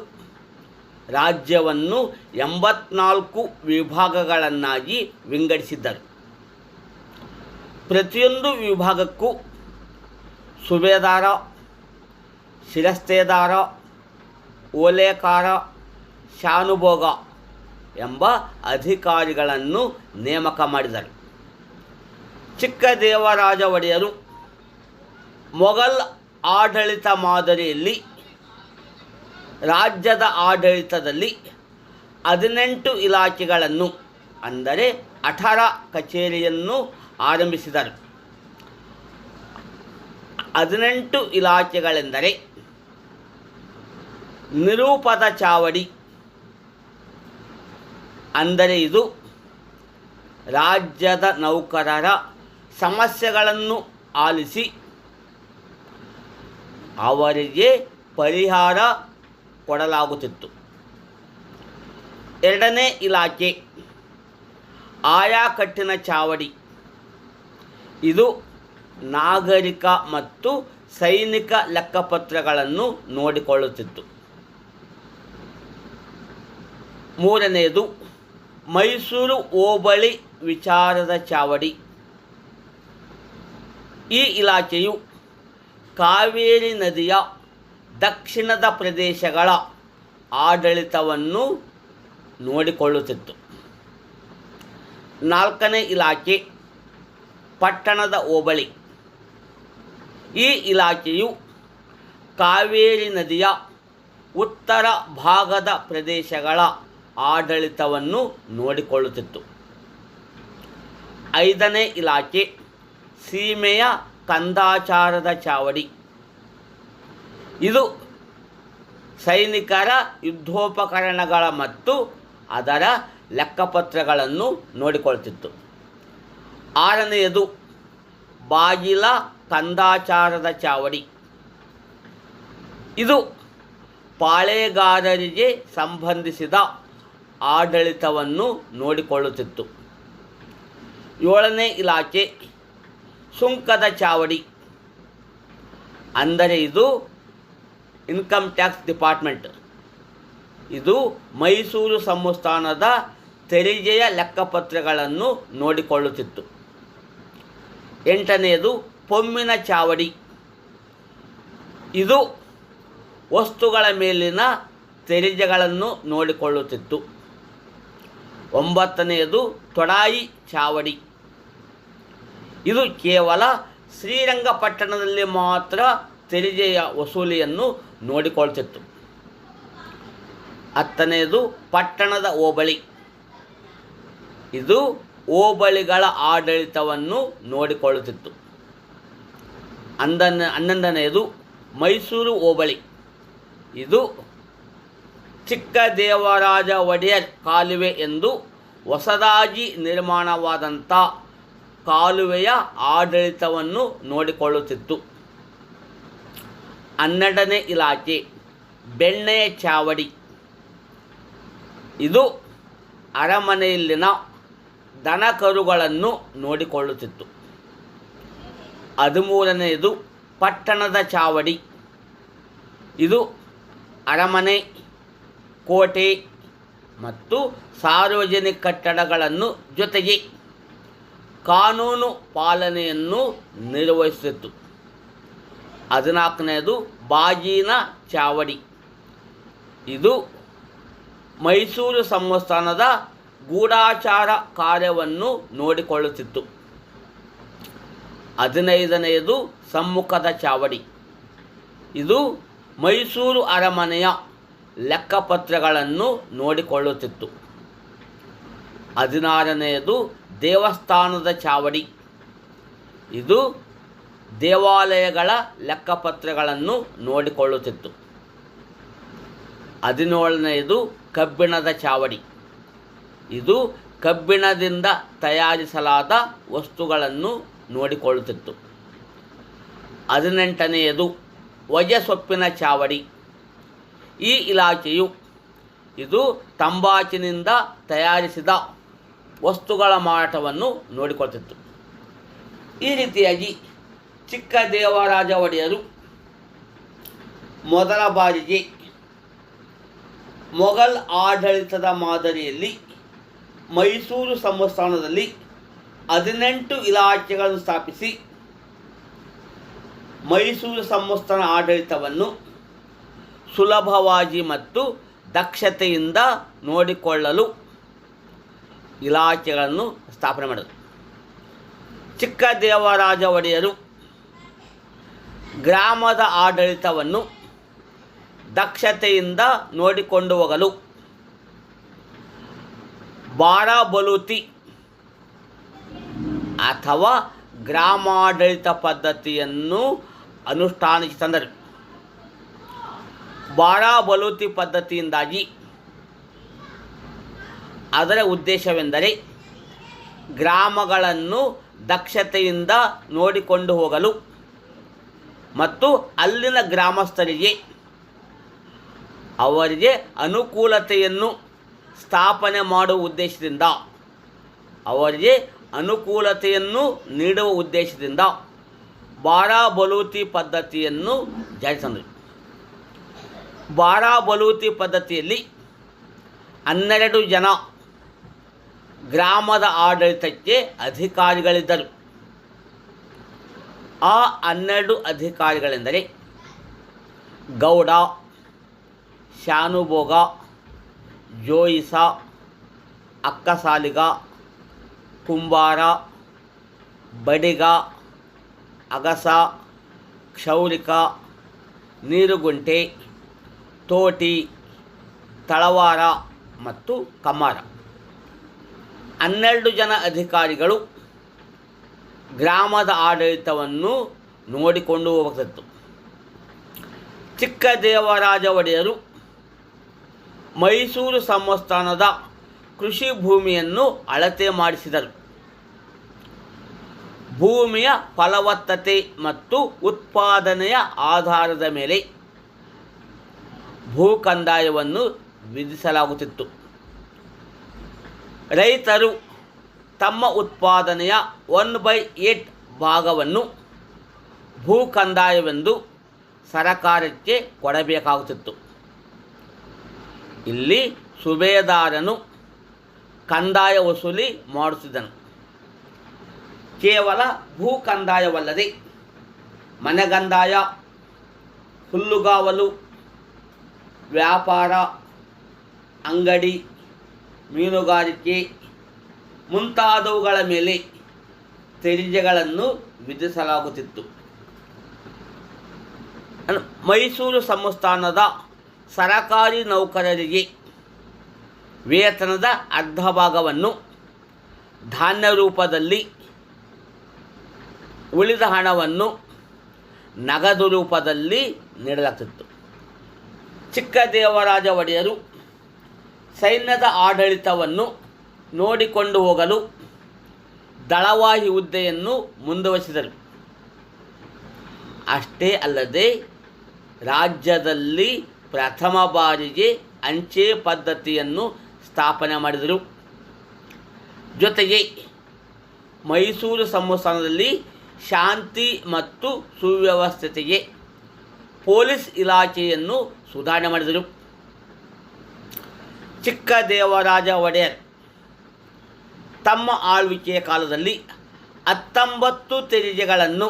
ರಾಜ್ಯವನ್ನು 84 ವಿಭಾಗಗಳನ್ನಾಗಿ ವಿಂಗಡಿಸಿದ್ದರು. ಪ್ರತಿಯೊಂದು ವಿಭಾಗಕ್ಕೂ ಸುಬೇದಾರ, ಶಿರಸ್ತೇದಾರ, ಓಲೇಕಾರ, ಶಾನುಭೋಗ ಎಂಬ ಅಧಿಕಾರಿಗಳನ್ನು ನೇಮಕ ಮಾಡಿದರು. ಚಿಕ್ಕದೇವರಾಜ ಒಡೆಯರು ಮೊಘಲ್ ಆಡಳಿತ ಮಾದರಿಯಲ್ಲಿ ರಾಜ್ಯದ ಆಡಳಿತದಲ್ಲಿ 18 ಇಲಾಖೆಗಳನ್ನು ಅಂದರೆ 18 ಕಚೇರಿಯನ್ನು ಆರಂಭಿಸಿದರು. 18 ಇಲಾಖೆಗಳೆಂದರೆ ನಿರೂಪದ ಚಾವಡಿ, ಅಂದರೆ ಇದು ರಾಜ್ಯದ ನೌಕರರ ಸಮಸ್ಯೆಗಳನ್ನು ಆಲಿಸಿ ಅವರಿಗೆ ಪರಿಹಾರ ಕೊಡಲಾಗುತ್ತಿತ್ತು. ಎರಡನೇ ಇಲಾಖೆ ಆಯಾಕಟ್ಟಿನ ಚಾವಡಿ, ಇದು ನಾಗರಿಕ ಮತ್ತು ಸೈನಿಕ ಲೆಕ್ಕಪತ್ರಗಳನ್ನು ನೋಡಿಕೊಳ್ಳುತ್ತಿತ್ತು. ಮೂರನೆಯದು ಮೈಸೂರು ಹೋಬಳಿ ವಿಚಾರದ ಚಾವಡಿ. ಈ ಇಲಾಖೆಯು ಕಾವೇರಿ ನದಿಯ ದಕ್ಷಿಣದ ಪ್ರದೇಶಗಳ ಆಡಳಿತವನ್ನು ನೋಡಿಕೊಳ್ಳುತ್ತಿತ್ತು. ನಾಲ್ಕನೇ ಇಲಾಖೆ ಪಟ್ಟಣದ ಹೋಬಳಿ. ಈ ಇಲಾಖೆಯು ಕಾವೇರಿ ನದಿಯ ಉತ್ತರ ಭಾಗದ ಪ್ರದೇಶಗಳ ಆಡಳಿತವನ್ನು ನೋಡಿಕೊಳ್ಳುತ್ತಿತ್ತು. ಐದನೇ ಇಲಾಖೆ ಸೀಮೆಯ ಕಂದಾಚಾರದ ಚಾವಡಿ. ಇದು ಸೈನಿಕರ ಯುದ್ಧೋಪಕರಣಗಳ ಮತ್ತು ಅದರ ಲೆಕ್ಕಪತ್ರಗಳನ್ನು ನೋಡಿಕೊಳ್ತಿತ್ತು. 6ನೇಯದು ಬಾಗಿಲ ಕಂದಾಚಾರದ ಚಾವಡಿ. ಇದು ಪಾಳೆಗಾರರಿಗೆ ಸಂಬಂಧಿಸಿದ ಆಡಳಿತವನ್ನು ನೋಡಿಕೊಳ್ಳುತ್ತಿತ್ತು. 7ನೇ ಇಲಾಖೆ ಸುಂಕದ ಚಾವಡಿ. ಅಂದರೆ ಇದು ಇನ್ಕಮ್ ಟ್ಯಾಕ್ಸ್ ಡಿಪಾರ್ಟ್ಮೆಂಟ್. ಇದು ಮೈಸೂರು ಸಂಸ್ಥಾನದ ತೆರಿಗೆಯ ಲೆಕ್ಕಪತ್ರಗಳನ್ನು ನೋಡಿಕೊಳ್ಳುತ್ತಿತ್ತು. 8ನೇದು ಪೊಮ್ಮಿನ ಚಾವಡಿ. ಇದು ವಸ್ತುಗಳ ಮೇಲಿನ ತೆರಿಗೆಗಳನ್ನು ನೋಡಿಕೊಳ್ಳುತ್ತಿತ್ತು. 9ನೇದು ತೊಡಾಯಿ ಚಾವಡಿ. ಇದು ಕೇವಲ ಶ್ರೀರಂಗಪಟ್ಟಣದಲ್ಲಿ ಮಾತ್ರ ತೆರಿಗೆಯ ವಸೂಲಿಯನ್ನು ನೋಡಿಕೊಳ್ತಿತ್ತು. 10ನೇದು ಪಟ್ಟಣದ ಹೋಬಳಿ. ಇದು ಹೋಬಳಿಗಳ ಆಡಳಿತವನ್ನು ನೋಡಿಕೊಳ್ಳುತ್ತಿತ್ತು. 11ನೇದು ಮೈಸೂರು ಹೋಬಳಿ. ಇದು ಚಿಕ್ಕದೇವರಾಜ ಒಡೆಯರ್ ಕಾಲುವೆ ಎಂದು ಹೊಸದಾಗಿ ನಿರ್ಮಾಣವಾದಂಥ ಕಾಲುವೆಯ ಆಡಳಿತವನ್ನು ನೋಡಿಕೊಳ್ಳುತ್ತಿತ್ತು. 12ನೇ ಇಲಾಖೆ ಬೆಣ್ಣೆಯ ಚಾವಡಿ. ಇದು ಅರಮನೆಯಲ್ಲಿನ ದನಕರುಗಳನ್ನು ನೋಡಿಕೊಳ್ಳುತ್ತಿತ್ತು. 13ನೇದು ಪಟ್ಟಣದ ಚಾವಡಿ. ಇದು ಅರಮನೆ, ಕೋಟೆ ಮತ್ತು ಸಾರ್ವಜನಿಕ ಕಟ್ಟಡಗಳನ್ನು ಜೊತೆಗೆ ಕಾನೂನು ಪಾಲನೆಯನ್ನು ನಿರ್ವಹಿಸುತ್ತಿತ್ತು. 14ನೇದು ಬಾಗಿನ ಚಾವಡಿ. ಇದು ಮೈಸೂರು ಸಂಸ್ಥಾನದ ಗೂಢಾಚಾರ ಕಾರ್ಯವನ್ನು ನೋಡಿಕೊಳ್ಳುತ್ತಿತ್ತು. 15ನೇದು ಸಮ್ಮುಖದ ಚಾವಡಿ. ಇದು ಮೈಸೂರು ಅರಮನೆಯ ಲೆಕ್ಕಪತ್ರಗಳನ್ನು ನೋಡಿಕೊಳ್ಳುತ್ತಿತ್ತು. 16ನೇದು ದೇವಸ್ಥಾನದ ಚಾವಡಿ. ಇದು ದೇವಾಲಯಗಳ ಲೆಕ್ಕಪತ್ರಗಳನ್ನು ನೋಡಿಕೊಳ್ಳುತ್ತಿತ್ತು. 17ನೇದು ಕಬ್ಬಿಣದ ಚಾವಡಿ. ಇದು ಕಬ್ಬಿಣದಿಂದ ತಯಾರಿಸಲಾದ ವಸ್ತುಗಳನ್ನು ನೋಡಿಕೊಳ್ಳುತ್ತಿತ್ತು. 18ನೇದು ಹೊಗೆಸೊಪ್ಪಿನ ಚಾವಡಿ. ಈ ಇಲಾಖೆಯು ಇದು ತಂಬಾಕಿನಿಂದ ತಯಾರಿಸಿದ ವಸ್ತುಗಳ ಮಾರಾಟವನ್ನು ನೋಡಿಕೊಳ್ತಿತ್ತು. ಈ ರೀತಿಯಾಗಿ ಚಿಕ್ಕದೇವರಾಜ ಒಡೆಯರು ಮೊದಲ ಬಾರಿಗೆ ಮೊಘಲ್ ಆಡಳಿತದ ಮಾದರಿಯಲ್ಲಿ ಮೈಸೂರು ಸಂಸ್ಥಾನದಲ್ಲಿ 18 ಇಲಾಖೆಗಳನ್ನು ಸ್ಥಾಪಿಸಿ ಮೈಸೂರು ಸಂಸ್ಥಾನ ಆಡಳಿತವನ್ನು ಸುಲಭವಾಗಿ ಮತ್ತು ದಕ್ಷತೆಯಿಂದ ನೋಡಿಕೊಳ್ಳಲು ಇಲಾಖೆಗಳನ್ನು ಸ್ಥಾಪನೆ ಮಾಡಿದರು. ಚಿಕ್ಕದೇವರಾಜ ಒಡೆಯರು ಗ್ರಾಮದ ಆಡಳಿತವನ್ನು ದಕ್ಷತೆಯಿಂದ ನೋಡಿಕೊಂಡು ಹೋಗಲು ಬಾರಾಬಲೂತಿ ಅಥವಾ ಗ್ರಾಮಾಡಳಿತ ಪದ್ಧತಿಯನ್ನು ಅನುಷ್ಠಾನಕ್ಕೆ ತಂದರು. ಬಾರಾಬಲೂತಿ ಪದ್ಧತಿಯಿಂದಾಗಿ ಅದರ ಉದ್ದೇಶವೆಂದರೆ ಗ್ರಾಮಗಳನ್ನು ದಕ್ಷತೆಯಿಂದ ನೋಡಿಕೊಂಡು ಹೋಗಲು ಮತ್ತು ಅಲ್ಲಿನ ಗ್ರಾಮಸ್ಥರಿಗೆ ಅವರಿಗೆ ಅನುಕೂಲತೆಯನ್ನು ಸ್ಥಾಪನೆ ಮಾಡುವ ಉದ್ದೇಶದಿಂದ ಅವರಿಗೆ ಅನುಕೂಲತೆಯನ್ನು ನೀಡುವ ಉದ್ದೇಶದಿಂದ ಬಾರಾಬಲೂತಿ ಪದ್ಧತಿಯನ್ನು ಜಾರಿ ತಂದರು. ಬಾರಾಬಲೂತಿ ಪದ್ಧತಿಯಲ್ಲಿ 12 ಜನ ಗ್ರಾಮದ ಆಡಳಿತಕ್ಕೆ ಅಧಿಕಾರಿಗಳಿದ್ದರು. ಆ 12 ಅಧಿಕಾರಿಗಳೆಂದರೆ ಗೌಡ, ಶಾನುಭೋಗ, ಜೋಯಿಸ, ಅಕ್ಕಸಾಲಿಗ, ಕುಂಬಾರ, ಬಡಿಗ, ಅಗಸ, ಕ್ಷೌರಿಕ, ನೀರುಗುಂಟೆ, ತೋಟಿ, ತಳವಾರ ಮತ್ತು ಕಮ್ಮಾರ. 12 ಜನ ಅಧಿಕಾರಿಗಳು ಗ್ರಾಮದ ಆಡಳಿತವನ್ನು ನೋಡಿಕೊಂಡು ಹೋಗುತ್ತಿತ್ತು. ಚಿಕ್ಕದೇವರಾಜ ಒಡೆಯರು ಮೈಸೂರು ಸಂಸ್ಥಾನದ ಕೃಷಿ ಭೂಮಿಯನ್ನು ಅಳತೆ ಮಾಡಿಸಿದರು. ಭೂಮಿಯ ಫಲವತ್ತತೆ ಮತ್ತು ಉತ್ಪಾದನೆಯ ಆಧಾರದ ಮೇಲೆ ಭೂ ಕಂದಾಯವನ್ನು ವಿಧಿಸಲಾಗುತ್ತಿತ್ತು. ರೈತರು ತಮ್ಮ ಉತ್ಪಾದನೆಯ 1/8 ಭಾಗವನ್ನು ಭೂ ಕಂದಾಯವೆಂದು ಸರಕಾರಕ್ಕೆ ಕೊಡಬೇಕಾಗುತ್ತಿತ್ತು. ಇಲ್ಲಿ ಸುಬೇದಾರನು ಕಂದಾಯ ವಸೂಲಿ ಮಾಡುತ್ತಿದ್ದನು. ಕೇವಲ ಭೂ ಕಂದಾಯವಲ್ಲದೆ ಮನೆಗಂದಾಯ, ಹುಲ್ಲುಗಾವಲು, ವ್ಯಾಪಾರ, ಅಂಗಡಿ, ಮೀನುಗಾರಿಕೆ ಮುಂತಾದವುಗಳ ಮೇಲೆ ತೆರಿಗೆಗಳನ್ನು ವಿಧಿಸಲಾಗುತ್ತಿತ್ತು. ಮೈಸೂರು ಸಂಸ್ಥಾನದ ಸರಕಾರಿ ನೌಕರರಿಗೆ ವೇತನದ ಅರ್ಧ ಭಾಗವನ್ನು ಧಾನ್ಯ ರೂಪದಲ್ಲಿ, ಉಳಿದ ಹಣವನ್ನು ನಗದು ರೂಪದಲ್ಲಿ ನೀಡಲಾಗ್ತಿತ್ತು. ಚಿಕ್ಕದೇವರಾಜ ಒಡೆಯರು ಸೈನ್ಯದ ಆಡಳಿತವನ್ನು ನೋಡಿಕೊಂಡು ಹೋಗಲು ದಳವಾಯಿ ಹುದ್ದೆಯನ್ನು ಮುಂದುವರಿಸಿದರು. ಅಷ್ಟೇ ಅಲ್ಲದೆ ರಾಜ್ಯದಲ್ಲಿ ಪ್ರಥಮ ಬಾರಿಗೆ ಅಂಚೆ ಪದ್ಧತಿಯನ್ನು ಸ್ಥಾಪನೆ ಮಾಡಿದರು. ಜೊತೆಗೆ ಮೈಸೂರು ಸಂಸ್ಥಾನದಲ್ಲಿ ಶಾಂತಿ ಮತ್ತು ಸುವ್ಯವಸ್ಥತೆಗೆ ಪೊಲೀಸ್ ಇಲಾಖೆಯನ್ನು ಸುಧಾರಣೆ ಮಾಡಿದರು. ಚಿಕ್ಕದೇವರಾಜ ಒಡೆಯರ್ ತಮ್ಮ ಆಳ್ವಿಕೆಯ ಕಾಲದಲ್ಲಿ 19 ತೆರಿಗೆಗಳನ್ನು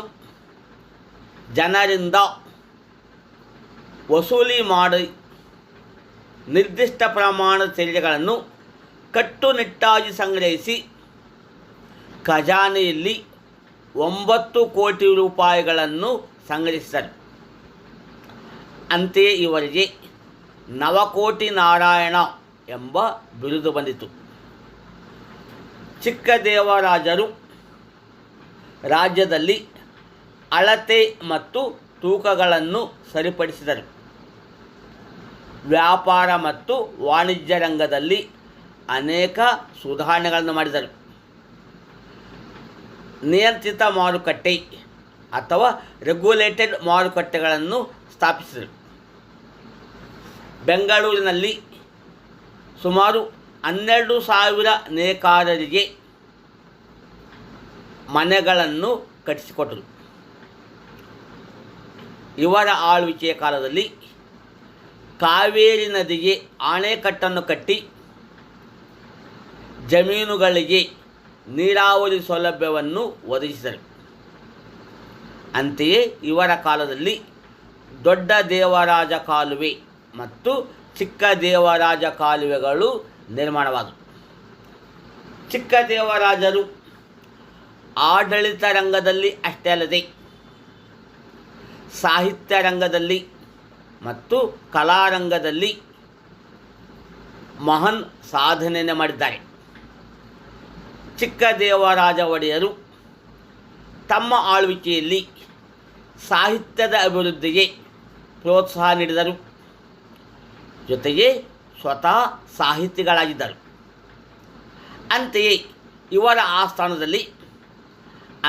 ಜನರಿಂದ ವಸೂಲಿ ಮಾಡಿ ನಿರ್ದಿಷ್ಟ ಪ್ರಮಾಣದ ತೆರಿಗೆಗಳನ್ನು ಕಟ್ಟುನಿಟ್ಟಾಗಿ ಸಂಗ್ರಹಿಸಿ ಖಜಾನೆಯಲ್ಲಿ 9 ಕೋಟಿ ರೂಪಾಯಿಗಳನ್ನು ಸಂಗ್ರಹಿಸಿದರು. ಅಂತೆಯೇ ಇವರಿಗೆ ನವಕೋಟಿ ನಾರಾಯಣ ಎಂಬ ಬಿರುದು ಬಂದಿತು. ಚಿಕ್ಕದೇವರಾಜರು ರಾಜ್ಯದಲ್ಲಿ ಅಳತೆ ಮತ್ತು ತೂಕಗಳನ್ನು ಸರಿಪಡಿಸಿದರು. ವ್ಯಾಪಾರ ಮತ್ತು ವಾಣಿಜ್ಯ ರಂಗದಲ್ಲಿ ಅನೇಕ ಸುಧಾರಣೆಗಳನ್ನು ಮಾಡಿದರು. ನಿಯಂತ್ರಿತ ಮಾರುಕಟ್ಟೆ ಅಥವಾ ರೆಗ್ಯುಲೇಟೆಡ್ ಮಾರುಕಟ್ಟೆಗಳನ್ನು ಸ್ಥಾಪಿಸಿದರು. ಬೆಂಗಳೂರಿನಲ್ಲಿ ಸುಮಾರು 12,000 ನೇಕಾರರಿಗೆ ಮನೆಗಳನ್ನು ಕಟ್ಟಿಸಿಕೊಟ್ಟರು. ಇವರ ಆಳ್ವಿಕೆಯ ಕಾಲದಲ್ಲಿ ಕಾವೇರಿ ನದಿಗೆ ಅಣೆಕಟ್ಟನ್ನು ಕಟ್ಟಿ ಜಮೀನುಗಳಿಗೆ ನೀರಾವರಿ ಸೌಲಭ್ಯವನ್ನು ಒದಗಿಸಿದರು. ಅಂತೆಯೇ ಇವರ ಕಾಲದಲ್ಲಿ ದೊಡ್ಡ ದೇವರಾಜ ಕಾಲುವೆ ಮತ್ತು ಚಿಕ್ಕ ದೇವರಾಜ ಕಾಲುವೆಗಳು ನಿರ್ಮಾಣವಾದವು. ಚಿಕ್ಕದೇವರಾಜರು ಆಡಳಿತ ರಂಗದಲ್ಲಿ ಅಷ್ಟೇ ಅಲ್ಲದೆ ಸಾಹಿತ್ಯ ರಂಗದಲ್ಲಿ ಮತ್ತು ಕಲಾರಂಗದಲ್ಲಿ ಮಹಾನ್ ಸಾಧನೆಯನ್ನು ಮಾಡಿದ್ದಾರೆ. ಚಿಕ್ಕದೇವರಾಜ ಒಡೆಯರು ತಮ್ಮ ಆಳ್ವಿಕೆಯಲ್ಲಿ ಸಾಹಿತ್ಯದ ಅಭಿವೃದ್ಧಿಗೆ ಪ್ರೋತ್ಸಾಹ ನೀಡಿದರು. ಜೊತೆಗೆ ಸ್ವತಃ ಸಾಹಿತಿಗಳಾಗಿದ್ದರು. ಅಂತೆಯೇ ಇವರ ಆಸ್ಥಾನದಲ್ಲಿ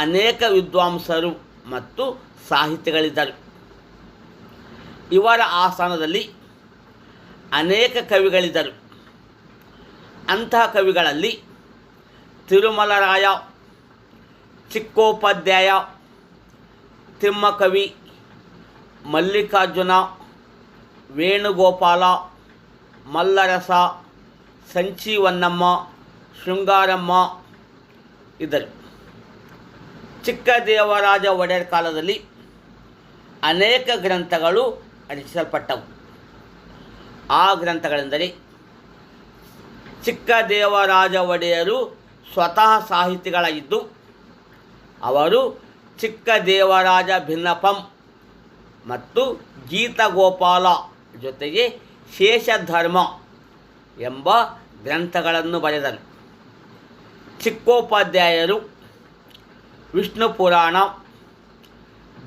ಅನೇಕ ವಿದ್ವಾಂಸರು ಮತ್ತು ಸಾಹಿತಿಗಳಿದ್ದರು. ಇವರ ಆಸ್ಥಾನದಲ್ಲಿ ಅನೇಕ ಕವಿಗಳಿದ್ದರು. ಅಂತಹ ಕವಿಗಳಲ್ಲಿ ತಿರುಮಲರಾಯ, ಚಿಕ್ಕೋಪಾಧ್ಯಾಯ, ತಿಮ್ಮಕವಿ, ಮಲ್ಲಿಕಾರ್ಜುನ, ವೇಣುಗೋಪಾಲ, ಮಲ್ಲರಸ, ಸಂಚೀವನ್ನಮ್ಮ, ಶೃಂಗಾರಮ್ಮ ಇದ್ದರು. ಚಿಕ್ಕದೇವರಾಜ ಒಡೆಯರ್ ಕಾಲದಲ್ಲಿ ಅನೇಕ ಗ್ರಂಥಗಳು ರಚಿಸಲ್ಪಟ್ಟವು. ಆ ಗ್ರಂಥಗಳೆಂದರೆ ಚಿಕ್ಕದೇವರಾಜ ಒಡೆಯರು ಸ್ವತಃ ಸಾಹಿತಿಗಳಾಗಿದ್ದು ಅವರು ಚಿಕ್ಕದೇವರಾಜ ಭಿನ್ನಪಂ ಮತ್ತು ಗೀತಗೋಪಾಲ ಜೊತೆಗೆ ಶೇಷಧರ್ಮ ಎಂಬ ಗ್ರಂಥಗಳನ್ನು ಬರೆದರು. ಚಿಕ್ಕೋಪಾಧ್ಯಾಯರು ವಿಷ್ಣು ಪುರಾಣ,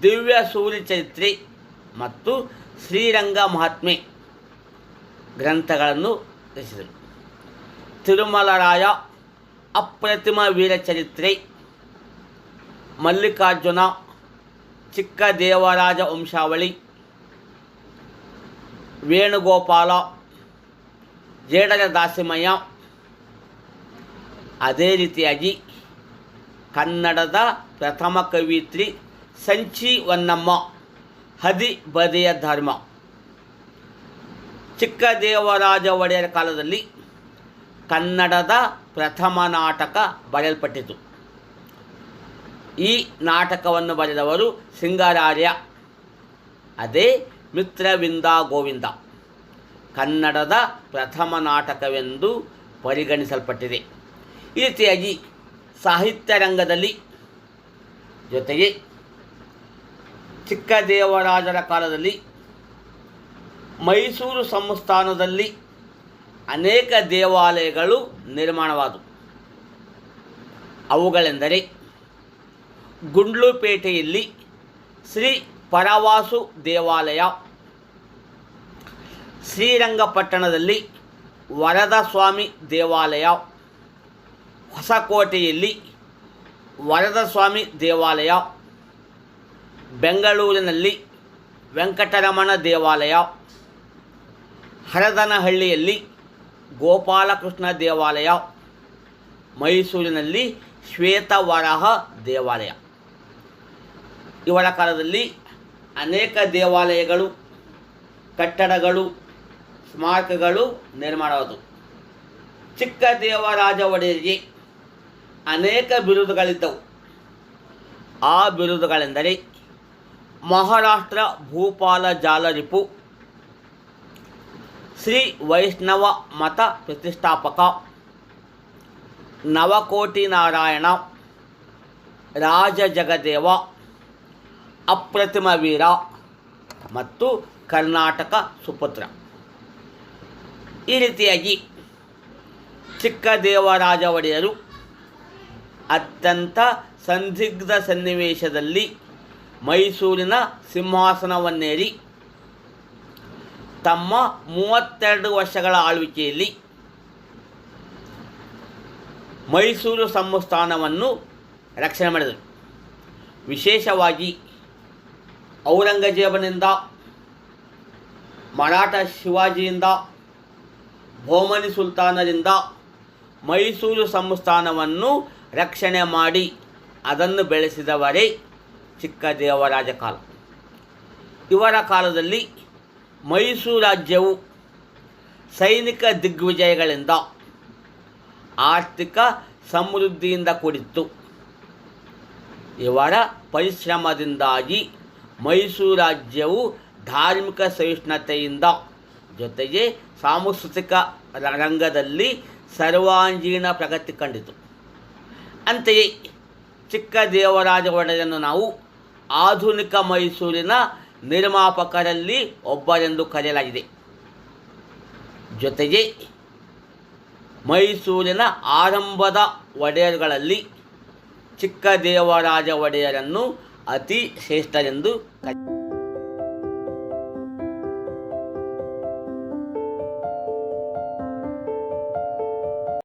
ದಿವ್ಯ ಸೂರ್ಯ ಚರಿತ್ರೆ ಮತ್ತು ಶ್ರೀರಂಗ ಮಹಾತ್ಮೆ ಗ್ರಂಥಗಳನ್ನು ರಚಿಸಿದರು. ತಿರುಮಲರಾಯ ಅಪ್ರತಿಮ ವೀರಚರಿತ್ರೆ, ಮಲ್ಲಿಕಾರ್ಜುನ, ಚಿಕ್ಕ ದೇವರಾಜ ವಂಶಾವಳಿ, ವೇಣುಗೋಪಾಲ, ಜೇಡರ ದಾಸಿಮಯ್ಯ, ಅದೇ ರೀತಿಯಾಗಿ ಕನ್ನಡದ ಪ್ರಥಮ ಕವಿಯಿತ್ರಿ ಸಂಚಿ ಹೊನ್ನಮ್ಮ, ಹದಿ ಬದೆಯ ಧರ್ಮ. ಚಿಕ್ಕ ದೇವರಾಜ ಒಡೆಯರ ಕಾಲದಲ್ಲಿ ಕನ್ನಡದ ಪ್ರಥಮ ನಾಟಕ ಬರೆಯಲ್ಪಟ್ಟಿತು. ಈ ನಾಟಕವನ್ನು ಬರೆದವರು ಸಿಂಗರಾರ್ಯ, ಅದೇ ಮಿತ್ರವಿಂದ ಗೋವಿಂದ. ಕನ್ನಡದ ಪ್ರಥಮ ನಾಟಕವೆಂದು ಪರಿಗಣಿಸಲ್ಪಟ್ಟಿದೆ. ಈ ರೀತಿಯಾಗಿ ಸಾಹಿತ್ಯ ರಂಗದಲ್ಲಿ ಜೊತೆಗೆ ಚಿಕ್ಕ ದೇವರಾಜರ ಕಾಲದಲ್ಲಿ ಮೈಸೂರು ಸಂಸ್ಥಾನದಲ್ಲಿ ಅನೇಕ ದೇವಾಲಯಗಳು ನಿರ್ಮಾಣವಾದವು. ಅವುಗಳೆಂದರೆ ಗುಂಡ್ಲುಪೇಟೆಯಲ್ಲಿ ಶ್ರೀ ಪರವಾಸು ದೇವಾಲಯ, ಶ್ರೀರಂಗಪಟ್ಟಣದಲ್ಲಿ ವರದ ಸ್ವಾಮಿ ದೇವಾಲಯ, ಹೊಸಕೋಟೆಯಲ್ಲಿ ವರದ ಸ್ವಾಮಿ ದೇವಾಲಯ, ಬೆಂಗಳೂರಿನಲ್ಲಿ ವೆಂಕಟರಮಣ ದೇವಾಲಯ, ಹರದನಹಳ್ಳಿಯಲ್ಲಿ ಗೋಪಾಲಕೃಷ್ಣ ದೇವಾಲಯ, ಮೈಸೂರಿನಲ್ಲಿ ಶ್ವೇತವರಾಹ ದೇವಾಲಯ. ಇವರ ಕಾಲದಲ್ಲಿ ಅನೇಕ ದೇವಾಲಯಗಳು, ಕಟ್ಟಡಗಳು, ಸ್ಮಾರಕಗಳು ನಿರ್ಮಾಣವಾದವು. ಚಿಕ್ಕ ದೇವರಾಜ ಒಡೆಯರಿಗೆ ಅನೇಕ ಬಿರುದುಗಳಿದ್ದವು. ಆ ಬಿರುದುಗಳೆಂದರೆ ಮಹಾರಾಷ್ಟ್ರ ಭೂಪಾಲ ಜಾಲರಿಪು, ಶ್ರೀ ವೈಷ್ಣವ ಮತ ಪ್ರತಿಷ್ಠಾಪಕ, ನವಕೋಟಿ ನಾರಾಯಣ, ರಾಜ ಜಗದೇವ, ಅಪ್ರತಿಮ ವೀರ ಮತ್ತು ಕರ್ನಾಟಕ ಸುಪುತ್ರ. ಈ ರೀತಿಯಾಗಿ ಚಿಕ್ಕ ದೇವರಾಜ ಒಡೆಯರು ಅತ್ಯಂತ ಸಂದಿಗ್ಧ ಸನ್ನಿವೇಶದಲ್ಲಿ ಮೈಸೂರಿನ ಸಿಂಹಾಸನವನ್ನೇರಿ ತಮ್ಮ 32 ವರ್ಷಗಳ ಆಳ್ವಿಕೆಯಲ್ಲಿ ಮೈಸೂರು ಸಂಸ್ಥಾನವನ್ನು ರಕ್ಷಣೆ ಮಾಡಿದರು. ವಿಶೇಷವಾಗಿ ಔರಂಗಜೇಬನಿಂದ, ಮರಾಠ ಶಿವಾಜಿಯಿಂದ, ಬಹುಮನಿ ಸುಲ್ತಾನರಿಂದ ಮೈಸೂರು ಸಂಸ್ಥಾನವನ್ನು ರಕ್ಷಣೆ ಮಾಡಿ ಅದನ್ನು ಬೆಳೆಸಿದವರೇ ಚಿಕ್ಕ ದೇವರಾಜ ಕಾಲ. ಇವರ ಕಾಲದಲ್ಲಿ ಮೈಸೂರು ರಾಜ್ಯವು ಸೈನಿಕ ದಿಗ್ವಿಜಯಗಳಿಂದ ಆರ್ಥಿಕ ಸಮೃದ್ಧಿಯಿಂದ ಕೂಡಿತ್ತು. ಇವರ ಪರಿಶ್ರಮದಿಂದಾಗಿ ಮೈಸೂರು ರಾಜ್ಯವು ಧಾರ್ಮಿಕ ಸಹಿಷ್ಣುತೆಯಿಂದ ಜೊತೆಗೆ ಸಾಂಸ್ಕೃತಿಕ ರಂಗದಲ್ಲಿ ಸರ್ವಾಂಗೀಣ ಪ್ರಗತಿ ಕಂಡಿತು. ಅಂತೆಯೇ ಚಿಕ್ಕ ದೇವರಾಜ ಒಡೆಯರನ್ನು ನಾವು ಆಧುನಿಕ ಮೈಸೂರಿನ ನಿರ್ಮಾಪಕರಲ್ಲಿ ಒಬ್ಬರೆಂದು ಕರೆಯಲಾಗಿದೆ. ಜೊತೆಗೆ ಮೈಸೂರಿನ ಆರಂಭದ ಒಡೆಯರುಗಳಲ್ಲಿ ಚಿಕ್ಕ ದೇವರಾಜ ಒಡೆಯರನ್ನು ಅತಿ ಶ್ರೇಷ್ಠರೆಂದು